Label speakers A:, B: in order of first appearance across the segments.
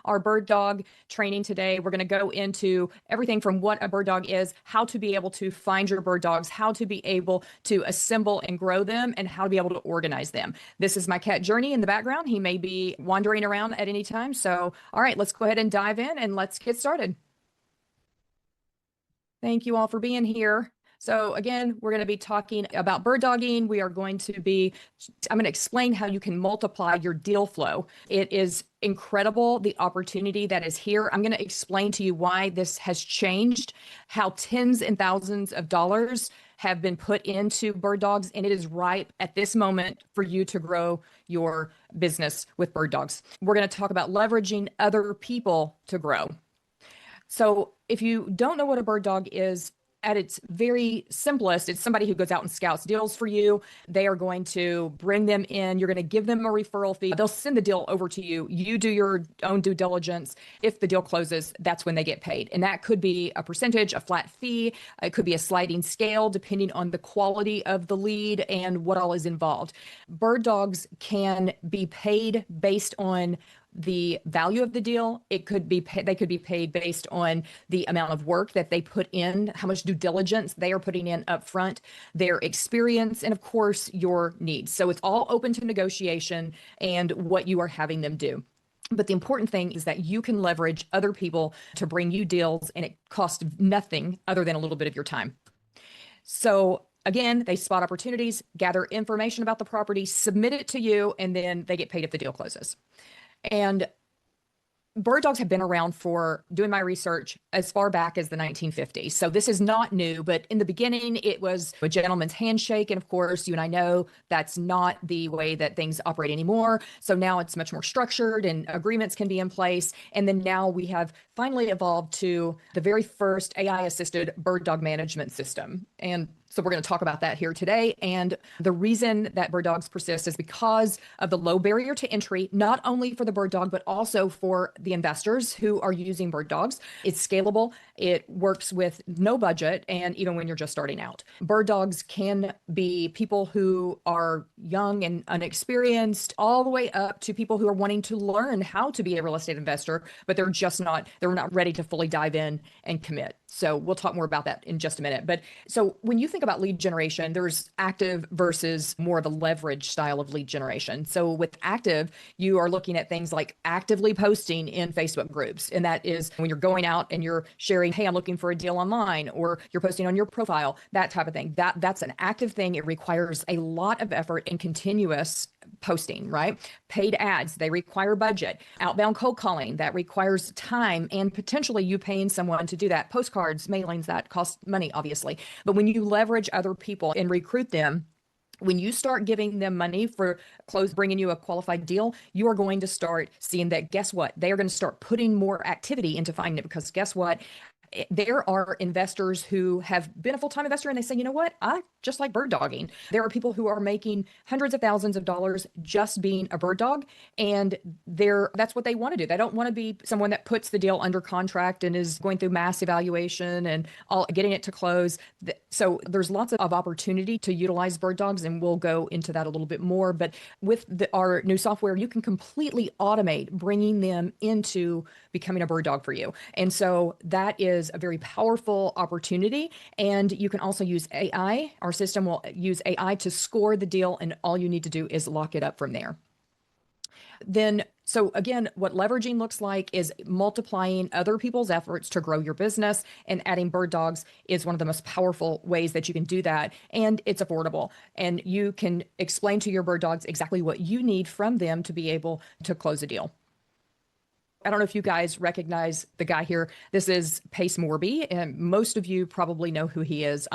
A: our bird dog training today. We're going to go into everything from what a bird dog is, how to be able to find your bird dogs, how to be able to assemble and grow them, and how to be able to organize them. This is my cat Journey in the background. He may be wandering around at any time. So, all right, let's go ahead and dive in and let's get started. Thank you all for being here. So again, we're going to be talking about bird dogging. I'm going to explain how you can multiply your deal flow. It is incredible, the opportunity that is here. I'm going to explain to you why this has changed, how tens and thousands of dollars have been put into bird dogs, and it is ripe at this moment for you to grow your business with bird dogs. We're going to talk about leveraging other people to grow. So if you don't know what a bird dog is, at its very simplest, it's somebody who goes out and scouts deals for you. They are going to bring them in. You're going to give them a referral fee. They'll send the deal over to you. You do your own due diligence. If the deal closes, that's when they get paid. And that could be a percentage, a flat fee. It could be a sliding scale, depending on the quality of the lead and what all is involved. Bird dogs can be paid based on the value of the deal. They could be paid based on the amount of work that they put in, how much due diligence they are putting in up front, their experience, and of course, your needs. So it's all open to negotiation and what you are having them do. But the important thing is that you can leverage other people to bring you deals, and it costs nothing other than a little bit of your time. So again, they spot opportunities, gather information about the property, submit it to you, and then they get paid if the deal closes. And bird dogs have been around, for doing my research, as far back as the 1950s. So this is not new, but in the beginning, it was a gentleman's handshake. And of course, you and I know that's not the way that things operate anymore. So now it's much more structured and agreements can be in place. And then now we have finally evolved to the very first AI-assisted bird dog management system. And so we're going to talk about that here today. And the reason that bird dogs persist is because of the low barrier to entry, not only for the bird dog, but also for the investors who are using bird dogs. It's scalable. It works with no budget. And even when you're just starting out, bird dogs can be people who are young and unexperienced, all the way up to people who are wanting to learn how to be a real estate investor, but they're not ready to fully dive in and commit. So we'll talk more about that in just a minute. But so when you think about lead generation, there's active versus more of a leverage style of lead generation. So with active, you are looking at things like actively posting in Facebook groups. And that is when you're going out and you're sharing, hey, I'm looking for a deal online, or you're posting on your profile, that type of thing. That's an active thing. It requires a lot of effort and continuous posting, right? Paid ads, they require budget. Outbound cold calling, that requires time and potentially you paying someone to do that. Postcards, mailings, that cost money, obviously. But when you leverage other people and recruit them, when you start giving them money for bringing you a qualified deal, you are going to start seeing that, guess what? They are going to start putting more activity into finding it, because guess what? There are investors who have been a full-time investor and they say, you know what, I just like bird dogging. There are people who are making hundreds of thousands of dollars just being a bird dog, and that's what they want to do. They don't want to be someone that puts the deal under contract and is going through mass evaluation and getting it to close. So there's lots of opportunity to utilize bird dogs, and we'll go into that a little bit more. But with our new software, you can completely automate bringing them into becoming a bird dog for you. And so that is a very powerful opportunity. And you can also use AI. Our system will use AI to score the deal, and all you need to do is lock it up from there. So again, what leveraging looks like is multiplying other people's efforts to grow your business, and adding bird dogs is one of the most powerful ways that you can do that. And it's affordable, and you can explain to your bird dogs exactly what you need from them to be able to close a deal. I don't know if you guys recognize the guy here. This is Pace Morby, and most of you probably know who he is.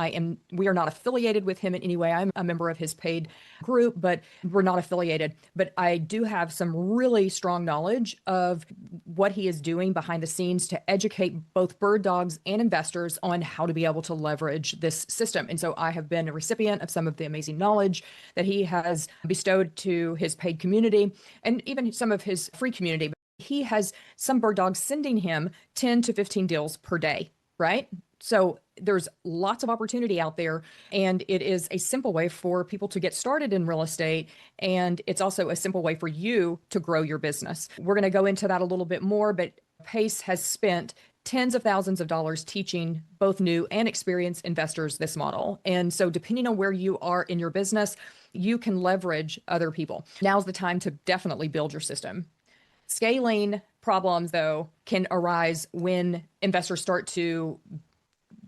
A: We are not affiliated with him in any way. I'm a member of his paid group, but we're not affiliated. But I do have some really strong knowledge of what he is doing behind the scenes to educate both bird dogs and investors on how to be able to leverage this system. And so I have been a recipient of some of the amazing knowledge that he has bestowed to his paid community, and even some of his free community. He has some bird dogs sending him 10 to 15 deals per day, right? So there's lots of opportunity out there, and it is a simple way for people to get started in real estate. And it's also a simple way for you to grow your business. We're going to go into that a little bit more, but Pace has spent tens of thousands of dollars teaching both new and experienced investors this model. And so depending on where you are in your business, you can leverage other people. Now's the time to definitely build your system. Scaling problems, though, can arise when investors start to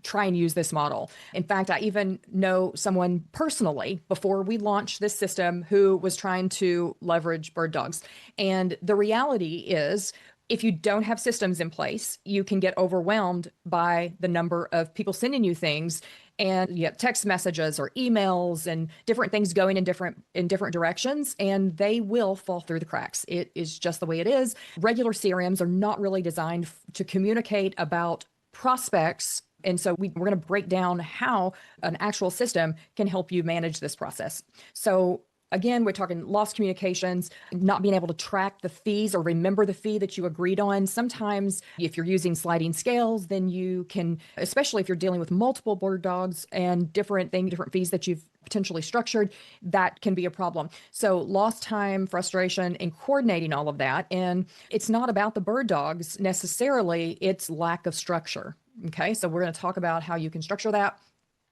A: try and use this model. In fact, I even know someone personally before we launched this system who was trying to leverage bird dogs. And the reality is, if you don't have systems in place, you can get overwhelmed by the number of people sending you things, and you get text messages or emails and different things going in different directions, and they will fall through the cracks. It is just the way it is. Regular CRMs are not really designed to communicate about prospects. And so we're going to break down how an actual system can help you manage this process. So again, we're talking lost communications, not being able to track the fees or remember the fee that you agreed on. Sometimes if you're using sliding scales, then you can, especially if you're dealing with multiple bird dogs and different fees that you've potentially structured, that can be a problem. So lost time, frustration, and coordinating all of that. And it's not about the bird dogs necessarily, it's lack of structure. Okay, so we're going to talk about how you can structure that.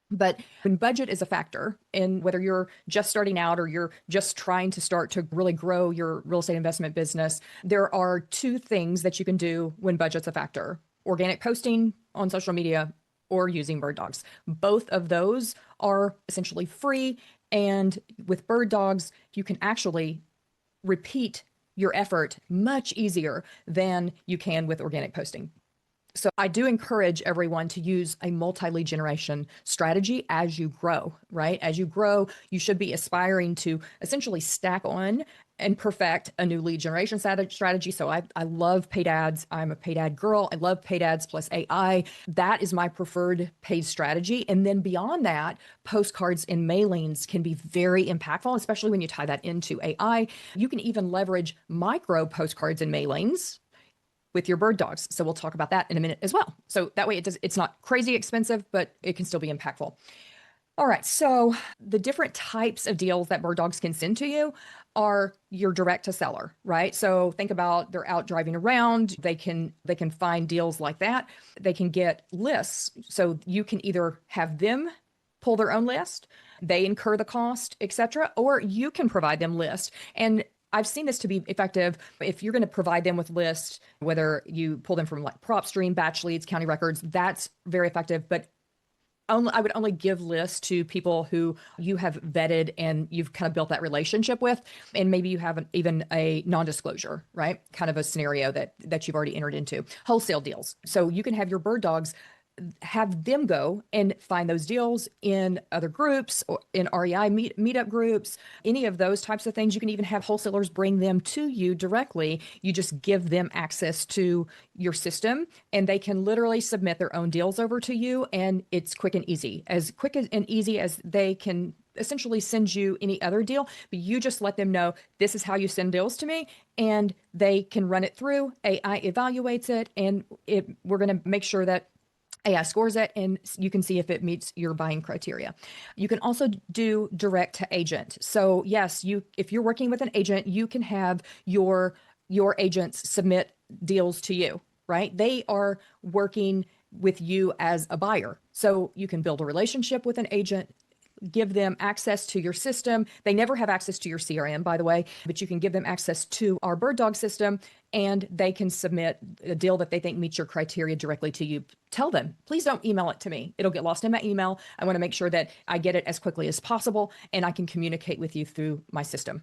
A: But when budget is a factor, and whether you're just starting out or you're just trying to start to really grow your real estate investment business, there are two things that you can do when budget's a factor: organic posting on social media or using bird dogs. Both of those are essentially free. And with bird dogs, you can actually repeat your effort much easier than you can with organic posting. So I do encourage everyone to use a multi-lead generation strategy as you grow, right? As you grow, you should be aspiring to essentially stack on and perfect a new lead generation strategy. So I love paid ads. I'm a paid ad girl. I love paid ads plus AI. That is my preferred paid strategy. And then beyond that, postcards and mailings can be very impactful, especially when you tie that into AI. You can even leverage micro postcards and mailings with your bird dogs. So we'll talk about that in a minute as well. So that way it's not crazy expensive, but it can still be impactful. All right, so the different types of deals that bird dogs can send to you are your direct to seller, right? So think about, they're out driving around, they can find deals like that. They can get lists. So you can either have them pull their own list, they incur the cost, etc., or you can provide them lists. And I've seen this to be effective if you're going to provide them with lists, whether you pull them from like PropStream, Batch Leads, County Records, that's very effective. But I would only give lists to people who you have vetted and you've kind of built that relationship with. And maybe you have even a non-disclosure, right? Kind of a scenario that you've already entered into. Wholesale deals. So you can have your bird dogs, have them go and find those deals in other groups or in REI meetup groups, any of those types of things. You can even have wholesalers bring them to you directly. You just give them access to your system and they can literally submit their own deals over to you. And it's quick and easy, as quick and easy as they can essentially send you any other deal, but you just let them know this is how you send deals to me, and they can run it through. AI evaluates it, and we're going to make sure that AI scores it, and you can see if it meets your buying criteria. You can also do direct to agent. So yes, if you're working with an agent, you can have your agents submit deals to you, right? They are working with you as a buyer. So you can build a relationship with an agent, give them access to your system. They never have access to your CRM, by the way, but you can give them access to our bird dog system, and they can submit a deal that they think meets your criteria directly to you. Tell them, please don't email it to me. It'll get lost in my email. I want to make sure that I get it as quickly as possible and I can communicate with you through my system.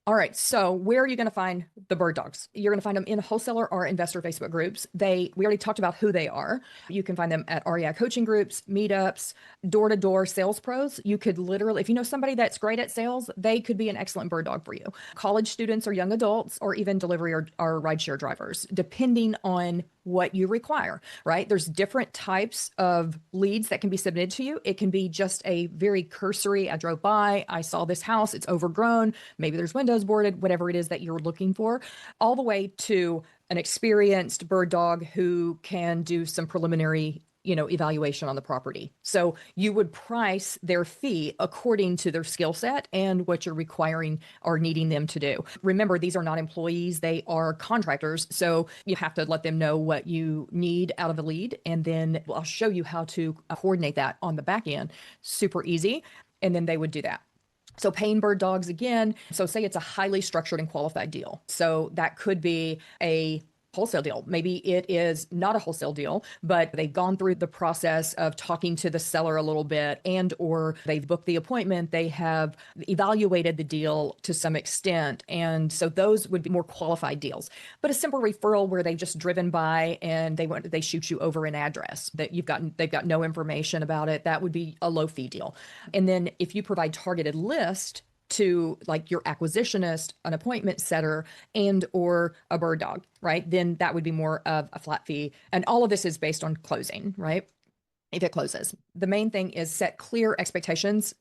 A: All right, so where are you going to find the bird dogs? You're going to find them in wholesaler or investor Facebook groups. We already talked about who they are. You can find them at REI coaching groups, meetups, door-to-door sales pros. You could literally, if you know somebody that's great at sales, they could be an excellent bird dog for you. College students or young adults, or even delivery or rideshare drivers, depending on what you require, right? There's different types of leads that can be submitted to you. It can be just a very cursory, I drove by, I saw this house, it's overgrown, maybe there's windows boarded, whatever it is that you're looking for, all the way to an experienced bird dog who can do some preliminary evaluation on the property. So you would price their fee according to their skill set and what you're requiring or needing them to do. Remember, these are not employees, they are contractors. So you have to let them know what you need out of a lead. And then I'll show you how to coordinate that on the back end. Super easy. And then they would do that. So paying bird dogs again. So say it's a highly structured and qualified deal. So that could be a wholesale deal. Maybe it is not a wholesale deal, but they've gone through the process of talking to the seller a little bit, and or they've booked the appointment, they have evaluated the deal to some extent. And so those would be more qualified deals. But a simple referral where they've just driven by and they shoot you over an address that they've got no information about it, that would be a low fee deal. And then if you provide targeted list to like your acquisitionist, an appointment setter, and or a bird dog, right? Then that would be more of a flat fee. And all of this is based on closing, right? If it closes. The main thing is set clear expectations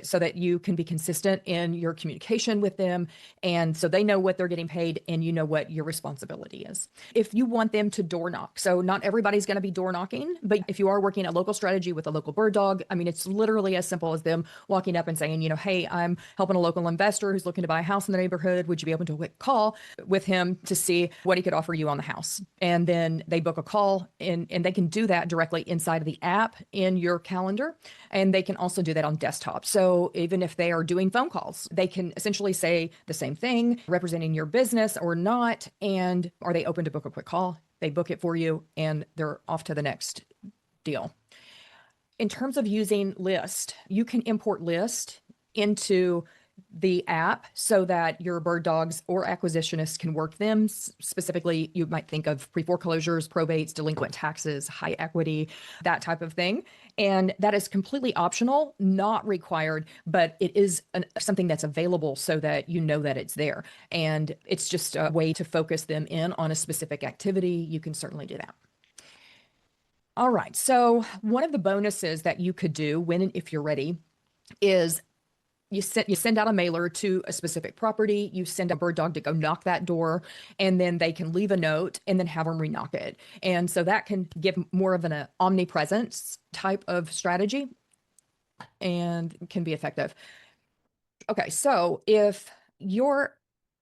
A: so that you can be consistent in your communication with them. And so they know what they're getting paid and you know what your responsibility is. If you want them to door knock, so not everybody's going to be door knocking, but if you are working a local strategy with a local bird dog, I mean, it's literally as simple as them walking up and saying, hey, I'm helping a local investor who's looking to buy a house in the neighborhood. Would you be able to a quick call with him to see what he could offer you on the house? And then they book a call and they can do that directly inside of the app in your calendar. And they can also do that on desktop. So even if they are doing phone calls, they can essentially say the same thing, representing your business or not. And are they open to book a quick call? They book it for you and they're off to the next deal. In terms of using List, you can import List into the app so that your bird dogs or acquisitionists can work them. Specifically, you might think of pre-foreclosures, probates, delinquent taxes, high equity, that type of thing. And that is completely optional, not required, but it is something that's available so that you know that it's there. And it's just a way to focus them in on a specific activity. You can certainly do that. All right. So one of the bonuses that you could do when and if you're ready is you send out a mailer to a specific property, you send a bird dog to go knock that door, and then they can leave a note and then have them re-knock it. And so that can give more of an omnipresence type of strategy and can be effective. Okay, so if your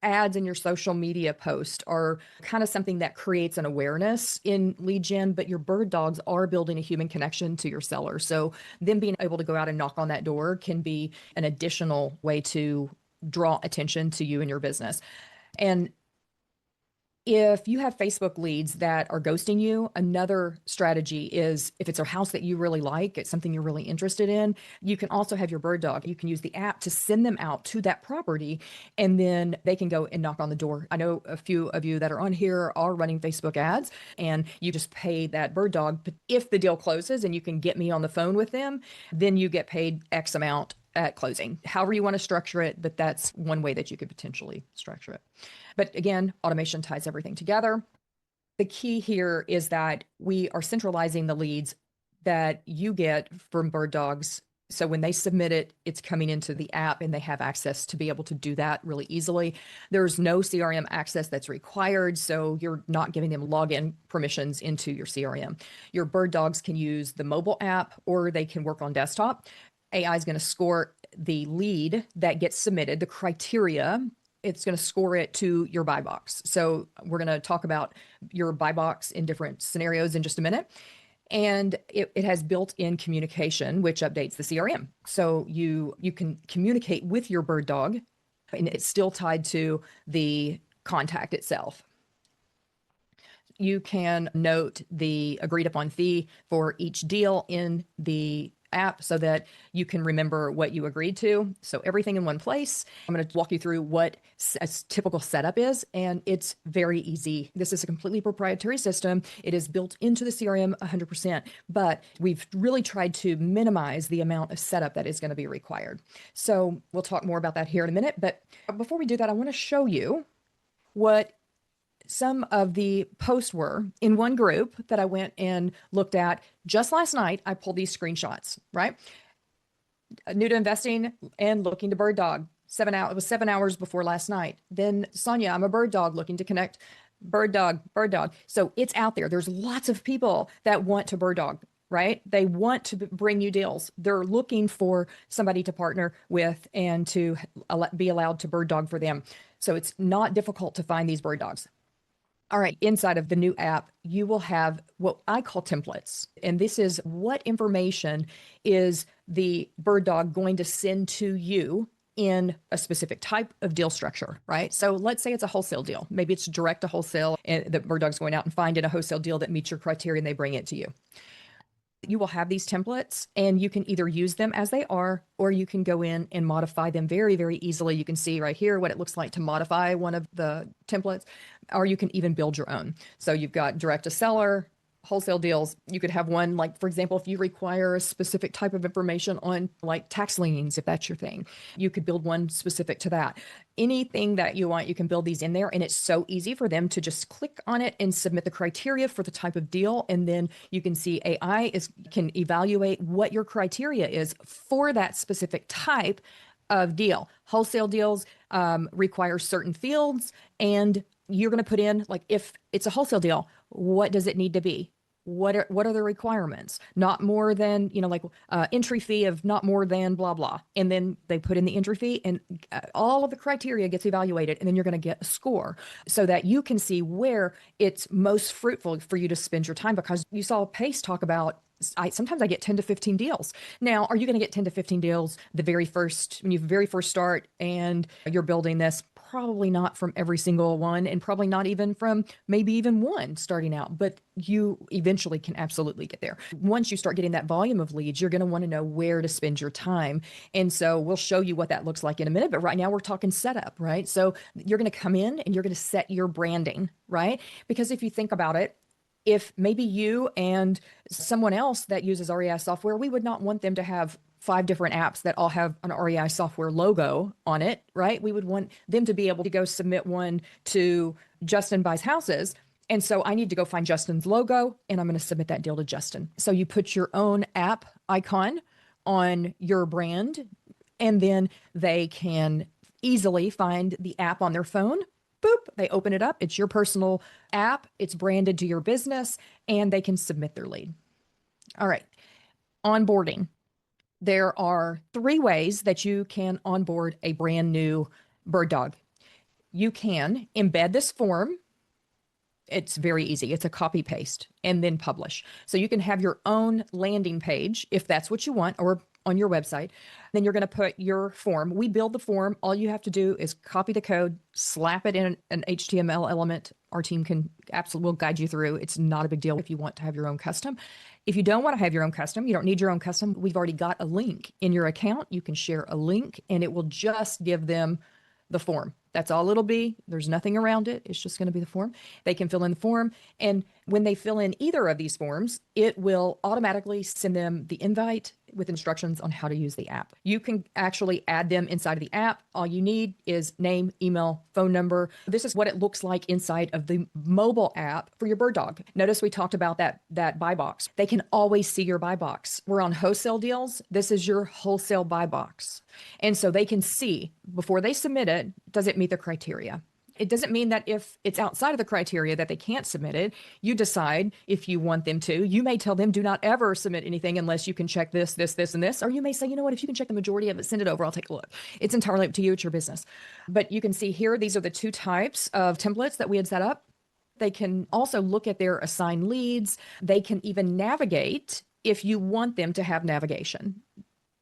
A: ads in your social media post are kind of something that creates an awareness in lead gen, but your bird dogs are building a human connection to your seller. So them being able to go out and knock on that door can be an additional way to draw attention to you and your business. And if you have Facebook leads that are ghosting you, another strategy is if it's a house that you really like, it's something you're really interested in, you can also have your bird dog. You can use the app to send them out to that property and then they can go and knock on the door. I know a few of you that are on here are running Facebook ads and you just pay that bird dog. But if the deal closes and you can get me on the phone with them, then you get paid X amount at closing, however you want to structure it, but that's one way that you could potentially structure it. But again, automation ties everything together. The key here is that we are centralizing the leads that you get from bird dogs. So when they submit it, it's coming into the app and they have access to be able to do that really easily. There's no CRM access that's required. So you're not giving them login permissions into your CRM. Your bird dogs can use the mobile app or they can work on desktop. AI is going to score the lead that gets submitted, the criteria. It's going to score it to your buy box. So we're going to talk about your buy box in different scenarios in just a minute. And it has built-in communication, which updates the CRM. So you can communicate with your bird dog, and it's still tied to the contact itself. You can note the agreed upon fee for each deal in the app so that you can remember what you agreed to. So everything in one place. I'm going to walk you through what a typical setup is, and it's very easy. This is a completely proprietary system. It is built into the CRM 100%, but we've really tried to minimize the amount of setup that is going to be required. So we'll talk more about that here in a minute. But before we do that, I want to show you what some of the posts were in one group that I went and looked at just last night. I pulled these screenshots, right? New to investing and looking to bird dog. It was 7 hours before last night. Then Sonia, I'm a bird dog looking to connect bird dog, bird dog. So it's out there. There's lots of people that want to bird dog, right? They want to bring you deals. They're looking for somebody to partner with and to be allowed to bird dog for them. So it's not difficult to find these bird dogs. All right, inside of the new app, you will have what I call templates. And this is what information is the bird dog going to send to you in a specific type of deal structure, right? So let's say it's a wholesale deal. Maybe it's direct to wholesale and the bird dog's going out and finding a wholesale deal that meets your criteria and they bring it to you. You will have these templates and you can either use them as they are, or you can go in and modify them very, very easily. You can see right here what it looks like to modify one of the templates, or you can even build your own. So you've got direct to seller, wholesale deals. You could have one, like, for example, if you require a specific type of information on like tax liens, if that's your thing, you could build one specific to that. Anything that you want, you can build these in there. And it's so easy for them to just click on it and submit the criteria for the type of deal. And then you can see AI can evaluate what your criteria is for that specific type of deal. Wholesale deals require certain fields, and you're going to put in, like, if it's a wholesale deal, what does it need to be? What are the requirements? Not more than, like entry fee of not more than blah, blah. And then they put in the entry fee and all of the criteria gets evaluated. And then you're going to get a score so that you can see where it's most fruitful for you to spend your time, because you saw Pace talk about, sometimes I get 10 to 15 deals. Now, are you going to get 10 to 15 deals when you very first start and you're building this? Probably not from every single one, and probably not even from maybe even one starting out, but you eventually can absolutely get there. Once you start getting that volume of leads, you're going to want to know where to spend your time. And so we'll show you what that looks like in a minute, but right now we're talking setup, right? So you're going to come in and you're going to set your branding, right? Because if you think about it, if maybe you and someone else that uses REI software, we would not want them to have 5 different apps that all have an REI software logo on it, right? We would want them to be able to go submit one to Justin Buys Houses. And so I need to go find Justin's logo and I'm going to submit that deal to Justin. So you put your own app icon on your brand, and then they can easily find the app on their phone. Boop, they open it up. It's your personal app. It's branded to your business, and they can submit their lead. All right. Onboarding. There are 3 ways that you can onboard a brand new bird dog. You can embed this form. It's very easy. It's a copy paste and then publish. So you can have your own landing page if that's what you want, or on your website. Then you're going to put your form. We build the form. All you have to do is copy the code, slap it in an HTML element. Our team can absolutely will guide you through. It's not a big deal if you want to have your own custom. If you don't want to have your own custom, you don't need your own custom. We've already got a link in your account. You can share a link and it will just give them the form. That's all it'll be. There's nothing around it. It's just going to be the form. They can fill in the form. And when they fill in either of these forms, it will automatically send them the invite with instructions on how to use the app. You can actually add them inside of the app. All you need is name, email, phone number. This is what it looks like inside of the mobile app for your bird dog. Notice we talked about that buy box. They can always see your buy box. We're on wholesale deals. This is your wholesale buy box. And so they can see before they submit it, does it meet the criteria? It doesn't mean that if it's outside of the criteria that they can't submit it. You decide if you want them to. You may tell them, do not ever submit anything unless you can check this, this, this, and this. Or you may say, you know what, if you can check the majority of it, send it over. I'll take a look. It's entirely up to you. It's your business. But you can see here, these are the 2 types of templates that we had set up. They can also look at their assigned leads. They can even navigate if you want them to have navigation.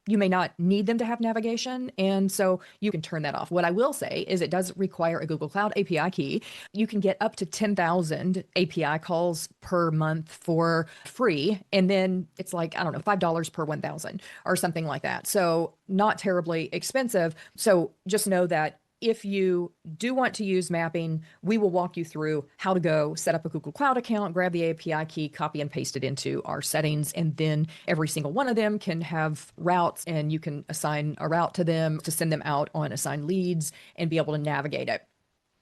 A: You may not need them to have navigation, and so you can turn that off. What I will say is it does require a Google Cloud API key. You can get up to 10,000 API calls per month for free, and then it's like, I don't know, $5 per 1,000 or something like that. So not terribly expensive. So just know that if you do want to use mapping, we will walk you through how to go set up a Google Cloud account, grab the API key, copy and paste it into our settings, and then every single one of them can have routes, and you can assign a route to them to send them out on assigned leads and be able to navigate it.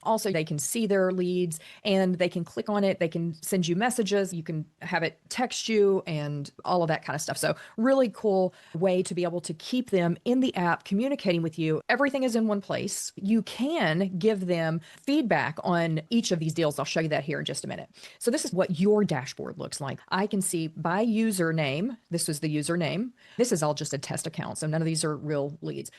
A: Also, they can see their leads and they can click on it. They can send you messages. You can have it text you and all of that kind of stuff. So really cool way to be able to keep them in the app communicating with you. Everything is in one place. You can give them feedback on each of these deals. I'll show you that here in just a minute. So this is what your dashboard looks like. I can see by username. This is the username. This is all just a test account. So none of these are real leads.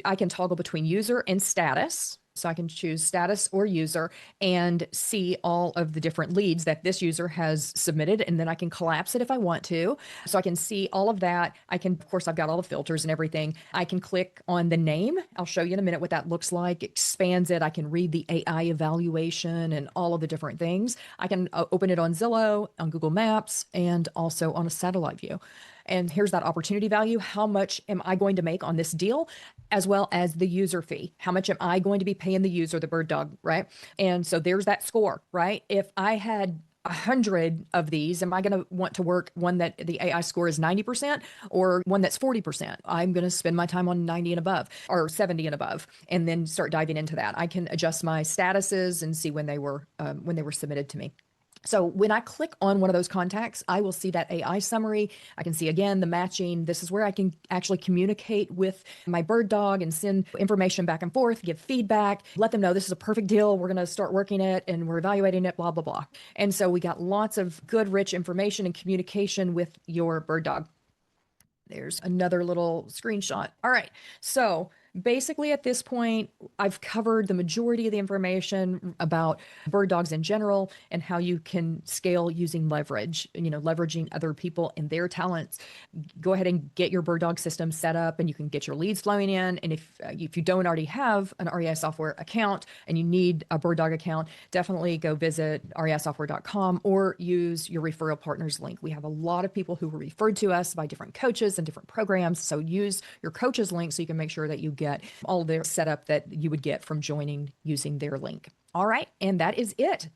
A: I can toggle between user and status. So I can choose status or user and see all of the different leads that this user has submitted. And then I can collapse it if I want to. So I can see all of that. Of course, I've got all the filters and everything. I can click on the name. I'll show you in a minute what that looks like. Expands it. I can read the AI evaluation and all of the different things. I can open it on Zillow, on Google Maps, and also on a satellite view. And here's that opportunity value. How much am I going to make on this deal, as well as the user fee? How much am I going to be paying the user, the bird dog, right? And so there's that score, right? If I had 100 of these, am I going to want to work one that the AI score is 90% or one that's 40%? I'm going to spend my time on 90 and above or 70 and above, and then start diving into that. I can adjust my statuses and see when they were submitted to me. So when I click on one of those contacts, I will see that AI summary. I can see again the matching. This is where I can actually communicate with my bird dog and send information back and forth, give feedback, let them know this is a perfect deal. We're going to start working it and we're evaluating it, blah, blah, blah. And so we got lots of good, rich information and communication with your bird dog. There's another little screenshot. All right. So basically at this point, I've covered the majority of the information about bird dogs in general and how you can scale using leverage, leveraging other people and their talents. Go ahead and get your bird dog system set up and you can get your leads flowing in. And if you don't already have an REI Software account and you need a bird dog account, definitely go visit reisoftware.com or use your referral partners link. We have a lot of people who were referred to us by different coaches and different programs. So use your coach's link so you can make sure that you get all the setup that you would get from joining using their link. All right. And that is it.